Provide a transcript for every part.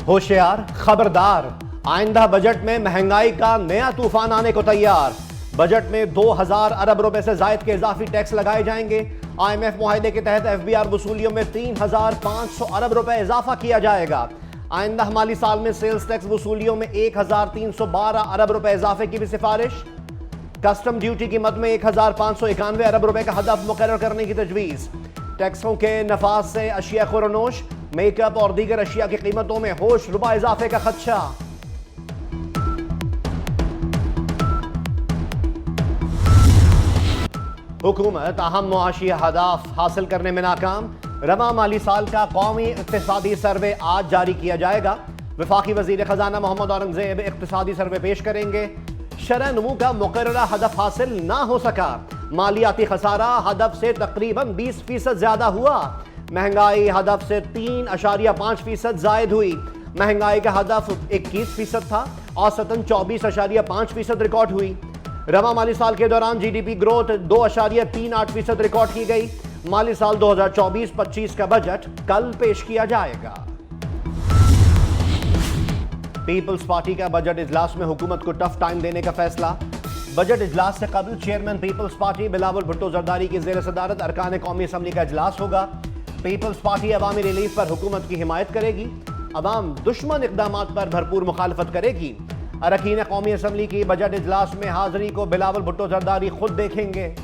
होशियार, खबरदार, आइंदा बजट में महंगाई का नया तूफान आने को तैयार। बजट में 2000 अरब रुपए से जायद के इजाफी टैक्स लगाए जाएंगे। IMF मुआहदे के तहत FBR वसूलियों में 3500 अरब रुपए इजाफा किया जाएगा। आइंदा माली साल में सेल्स टैक्स वसूलियों में 1312 अरब रुपए इजाफे की भी सिफारिश। कस्टम ड्यूटी की मद में 1591 अरब रुपए का हदफ मुकर्रर करने की तजवीज। टैक्सों के नफाज से अशिया खुरनोश, मेकअप और दीगर अशिया की कीमतों में होश रुबा इजाफे का खदशा। हुकूमत अहम मुआशी हदफ हासिल करने में नाकाम। रवा माली साल का कौमी इक्तिसादी सर्वे आज जारी किया जाएगा। वफाकी वजीर खजाना मोहम्मद औरंगजेब इक्तिसादी सर्वे पेश करेंगे। शरह नमू का मुकर्ररा हदफ हासिल ना हो सका। मालियाती खसारा हदफ से तकरीबन 20% ज्यादा हुआ। महंगाई हदफ से 3.5% जायद हुई। महंगाई का हदफ 21% था, औसतन 24.5% रिकॉर्ड हुई। रवा माली साल के दौरान GDP ग्रोथ 2.38% रिकॉर्ड की गई। माली साल 2024-25 का बजट कल पेश किया जाएगा। पीपल्स पार्टी का बजट इजलास में हुकूमत को टफ टाइम देने का फैसला। बजट इजलास से कबल चेयरमैन पीपल्स पार्टी बिलावल भुट्टो जरदारी की जेर सदारत अरकान कौमी असम्बली का इजलास होगा। पीपल्स पार्टी अवामी रिलीफ पर हुकूमत की हिमायत करेगी। अवाम दुश्मन इकदामात पर भरपूर मुखालफत करेगी। अरकान कौमी असम्बली की बजट इजलास में हाजिरी को बिलावल भुट्टो जरदारी खुद देखेंगे।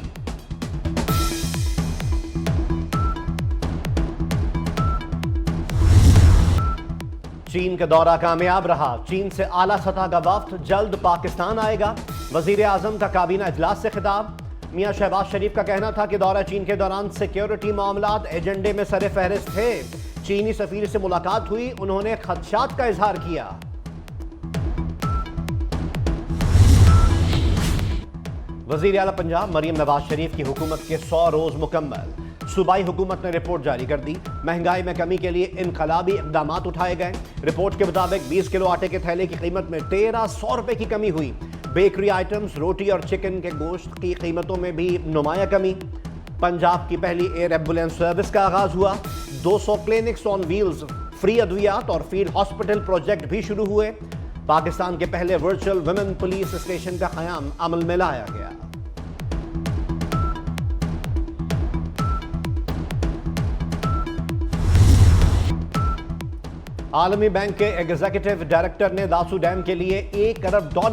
चीन का दौरा कामयाब रहा। चीन से आला सतह का वफ्द जल्द पाकिस्तान आएगा। वजीर आजम का काबीना इजलास से खिताब। मियां शहबाज शरीफ का कहना था कि दौरा चीन के दौरान सिक्योरिटी मामलात एजेंडे में सरे फहरिस्त थे। चीनी सफीर से मुलाकात हुई, उन्होंने खदशात का इजहार किया। वजीर आला पंजाब मरियम नवाज शरीफ की हुकूमत के 100 रोज मुकम्मल। सूबाई हुकूमत ने रिपोर्ट जारी कर दी। महंगाई में कमी के लिए इनकलाबी इकदाम उठाए गए। रिपोर्ट के मुताबिक 20 किलो आटे के थैले की कीमत में 1300 रुपए की कमी हुई। बेकरी आइटम्स, रोटी और चिकन के गोश्त की कीमतों में भी नुमाया कमी। पंजाब की पहली एयर एम्बुलेंस सर्विस का आगाज हुआ। 200 क्लिनिक्स ऑन व्हील्स, फ्री अद्वियात और फील्ड हॉस्पिटल प्रोजेक्ट भी शुरू हुए। पाकिस्तान के पहले वर्चुअल वुमेन पुलिस स्टेशन का क़याम अमल में लाया गया। आलमी बैंक के एग्जीक्यूटिव डायरेक्टर ने दासू डैम के लिए $1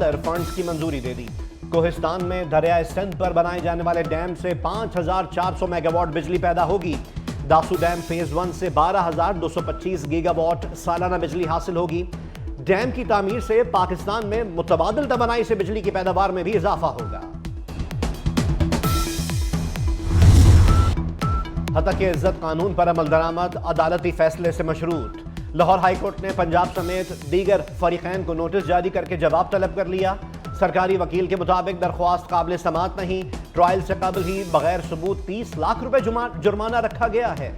अरब फंड्स की मंजूरी दे दी। कोहिस्तान में दरिया सिंध पर बनाए जाने वाले डैम से 5400 मेगावाट बिजली पैदा होगी। दासू डैम फेज 1 से 12225 गीगावाट सालाना बिजली हासिल होगी। डैम की तामीर से पाकिस्तान में मुतबादिल तवानाई से बिजली की पैदावार में भी इजाफा होगा। हतक इज्जत कानून पर अमल दरामद अदालती फैसले से मशरूत। लाहौर हाईकोर्ट ने पंजाब समेत दीगर फरीकैन को नोटिस जारी करके जवाब तलब कर लिया। सरकारी वकील के मुताबिक दरख्वास्त काबिल समात नहीं। ट्रायल से कबल ही बगैर सबूत 30 लाख रुपए जुर्माना रखा गया है।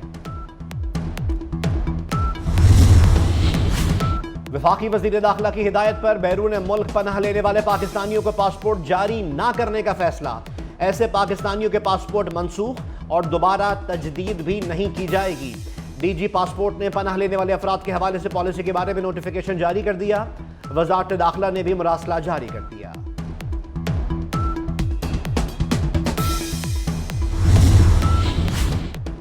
वफाकी वजीर दाखिला की हिदायत पर बैरून मुल्क पनाह लेने वाले पाकिस्तानियों को पासपोर्ट जारी ना करने का फैसला। ऐसे पाकिस्तानियों के पासपोर्ट मनसूख और दोबारा तजदीद भी नहीं की जाएगी। DG पासपोर्ट ने पनाह लेने वाले अफराद के हवाले से पॉलिसी के बारे में नोटिफिकेशन जारी कर दिया। वजारत दाखिला ने भी मुरासला जारी कर दिया।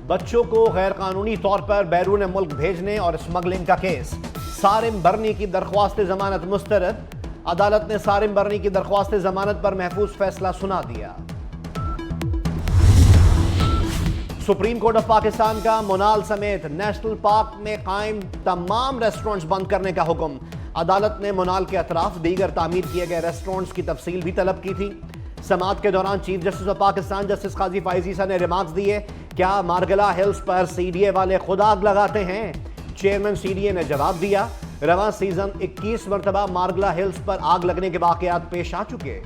बच्चों को गैर कानूनी तौर पर बैरून मुल्क भेजने और स्मगलिंग का केस। सारिम बरनी की दरख्वास्त जमानत मुस्तरद। अदालत ने सारिम बरनी की दरख्वास्त जमानत पर महफूज फैसला सुना दिया। सुप्रीम कोर्ट ऑफ पाकिस्तान का मोनाल समेत नेशनल पार्क में कायम तमाम रेस्टोरेंट्स बंद करने का हुक्म। अदालत ने मोनाल के अतराफ दीगर तामीर किए गए रेस्टोरेंट्स की तफसील भी तलब की थी। समाअत के दौरान chief justice of Pakistan justice Qazi Faez Isa ने रिमार्क्स दिए, क्या मारगला हिल्स पर CDA वाले खुद आग लगाते हैं? चेयरमैन CDA ने जवाब दिया, रवां सीजन 21 मरतबा मारगला हिल्स पर आग लगने के वाकयात पेश आ चुके।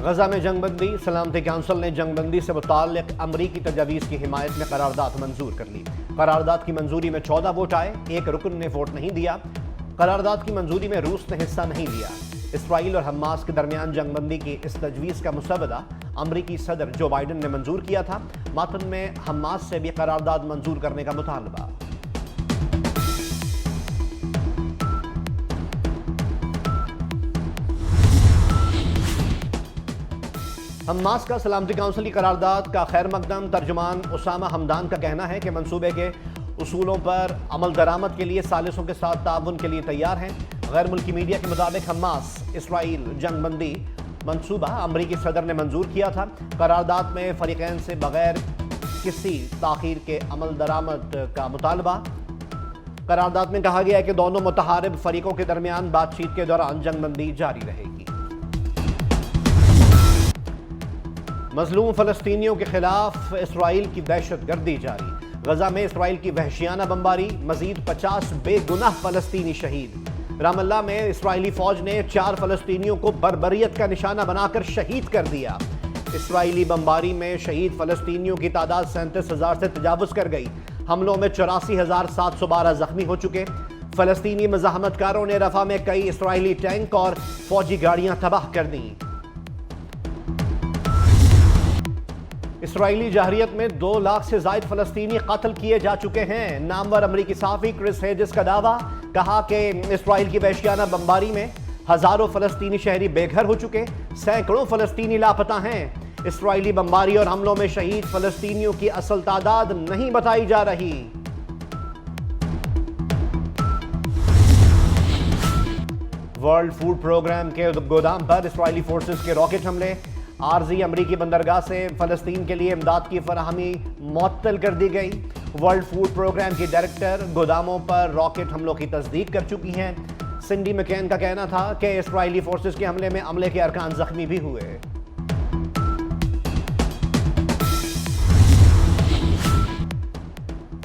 गजा में जंगबंदी। सलामती काउंसिल ने जंगबंदी से मुताल्लिक अमरीकी तजावीज़ की हिमायत में करारदाद मंजूर कर ली। करारदाद की मंजूरी में 14 वोट आए, एक रुकन ने वोट नहीं दिया। करारदाद की मंजूरी में रूस ने हिस्सा नहीं लिया। इसराइल और हमास के दरमियान जंगबंदी की इस तजवीज़ का मुसवदा अमरीकी सदर जो बाइडन ने मंजूर किया था। मतन में हमास से भी करारदाद मंजूर करने का मुतालबा। हमास का सलामती काउंसिल की करारदाद का खैर मकदम तर्जुमान उसामा हमदान का कहना है कि मंसूबे के उसूलों पर अमल दरामद के लिए सालिसों के साथ ताउन के लिए तैयार हैं। गैर मुल्की मीडिया के मुताबिक हमास इसराइल जंगबंदी मंसूबा अमरीकी सदर ने मंजूर किया था। करारदाद में फरीकैन से बगैर किसी ताखीर के अमल दरामद का मुतालबा। करारदाद में कहा गया है कि दोनों मुतहारिब फरीकों के दरमियान बातचीत के दौरान जंगबंदी जारी रहेगी। मजलूम फलस्तीनियों के खिलाफ इसराइल की दहशतगर्दी जारी। गजा में इसराइल की वहशियाना बमबारी, मजीद 50 बेगुनाह फलस्तीनी शहीद। रामल्ला में इसराइली फौज ने 4 फलस्तीनियों को बर्बरियत का निशाना बनाकर शहीद कर दिया। इसराइली बमबारी में शहीद फलस्तीनियों की तादाद 37,000 से तजावुज कर गई। हमलों में 84,712 जख्मी हो चुके। फलस्तीनी मज़ाहमतकारों ने रफा में कई इसराइली टैंक और फौजी गाड़ियां तबाह कर दी। इसराइली जहरियत में 2 लाख से जायद फलस्तीनी कत्ल किए जा चुके हैं। नामवर अमरीकी सहाफ़ी क्रिस हेजिस का दावा, कहा कि इसराइल की वहशियाना बमबारी में हजारों फलस्तीनी शहरी बेघर हो चुके, सैकड़ों फलस्तीनी लापता हैं। इसराइली बमबारी और हमलों में शहीद फलस्तीनियों की असल तादाद नहीं बताई जा रही। वर्ल्ड फूड प्रोग्राम के गोदाम पर इसराइली फोर्सेस के रॉकेट हमले। आरजी अमरीकी बंदरगाह से फलस्तीन के लिए इमदाद की फराहमी मुअत्तल कर दी गई। वर्ल्ड फूड प्रोग्राम की डायरेक्टर गोदामों पर रॉकेट हमलों की तस्दीक कर चुकी हैं। सिंडी मैकेन का कहना था कि इसराइली फोर्सेस के हमले में अमले के अरकान जख्मी भी हुए।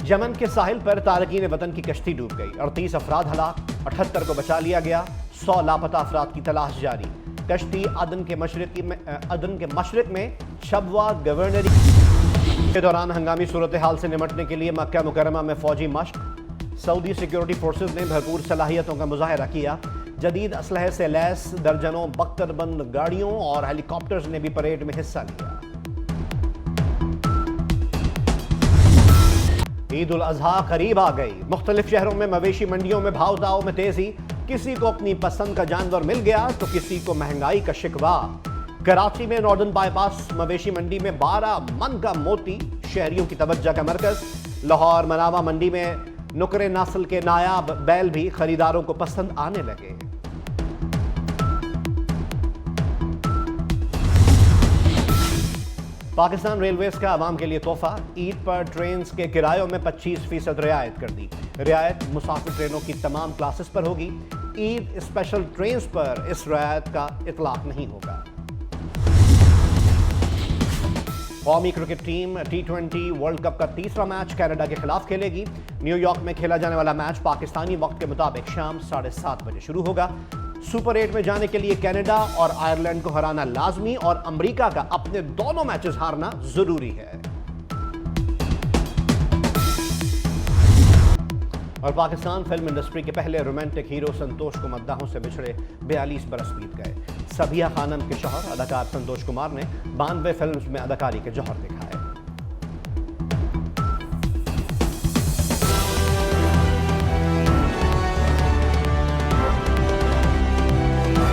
यमन के साहिल पर तारकीन वतन की कश्ती डूब गई। 38 अफराद हलाक, 78 को बचा लिया गया। 100 लापता अफराद की तलाश जारी। कश्ती अदन के मशरिक में शबवा गवर्नरी के दौरान हंगामी सूरत हाल से निमटने के लिए मक्का मुकरमा में फौजी मश्क। सऊदी सिक्योरिटी फोर्सेस ने भरपूर सलाहियतों का मुजाहरा किया। जदीद असलहे से लैस दर्जनों बख्तरबंद गाड़ियों और हेलीकॉप्टर्स ने भी परेड में हिस्सा लिया। ईद उल अजहा करीब आ गई। मुख्तलिफ शहरों में मवेशी मंडियों में भाव दाव में तेजी। किसी को अपनी पसंद का जानवर मिल गया तो किसी को महंगाई का शिकवा। कराची में नॉर्दर्न बाईपास मवेशी मंडी में 12 मन का मोती शहरियों की तवज्जो का मरकज। लाहौर मनावा मंडी में नुकरे नस्ल के नायाब बैल भी खरीदारों को पसंद आने लगे। पाकिस्तान रेलवेज का आवाम के लिए तोहफा। ईद पर ट्रेन के किरायों में 25% रियायत कर दी। रियायत मुसाफिर ट्रेनों की तमाम क्लासेस पर होगी। ईद स्पेशल ट्रेन पर इस रियायत का इतलाक नहीं होगा। कौमी cricket team T20 world cup का तीसरा मैच कनाडा के खिलाफ खेलेगी। न्यूयॉर्क में खेला जाने वाला मैच पाकिस्तानी वक्त के मुताबिक शाम 7:30 बजे शुरू होगा। सुपर 8 में जाने के लिए कनाडा और आयरलैंड को हराना लाजमी और अमेरिका का अपने दोनों मैचेस हारना जरूरी है। और पाकिस्तान फिल्म इंडस्ट्री के पहले रोमांटिक हीरो संतोष को मद्दाहों से बिछड़े 42 बरस बीत गए। सबिया खानम के शौहर अदाकार संतोष कुमार ने 92 फिल्म्स में अदाकारी के जौहर दिखाए।